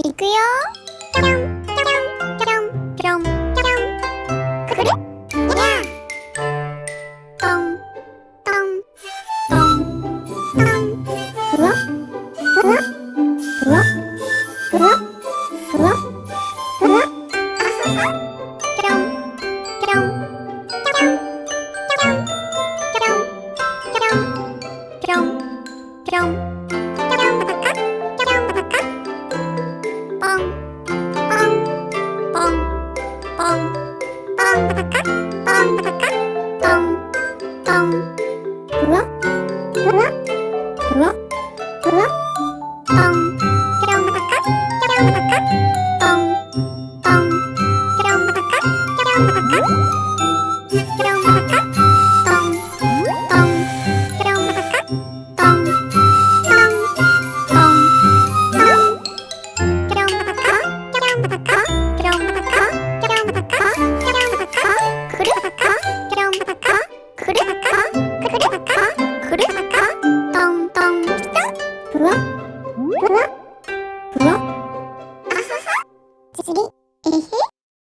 이끄요. 뾰롱 뾰롱 뾰롱 뾰롱 뾰롱. 그래? 야. 똥 똥 똥 똥. 우와 우와 우와 우와 우와 우와. 아하하. 뾰롱 뾰롱 뾰롱 뾰롱 뾰롱 뾰롱 뾰롱 뾰롱. 그래?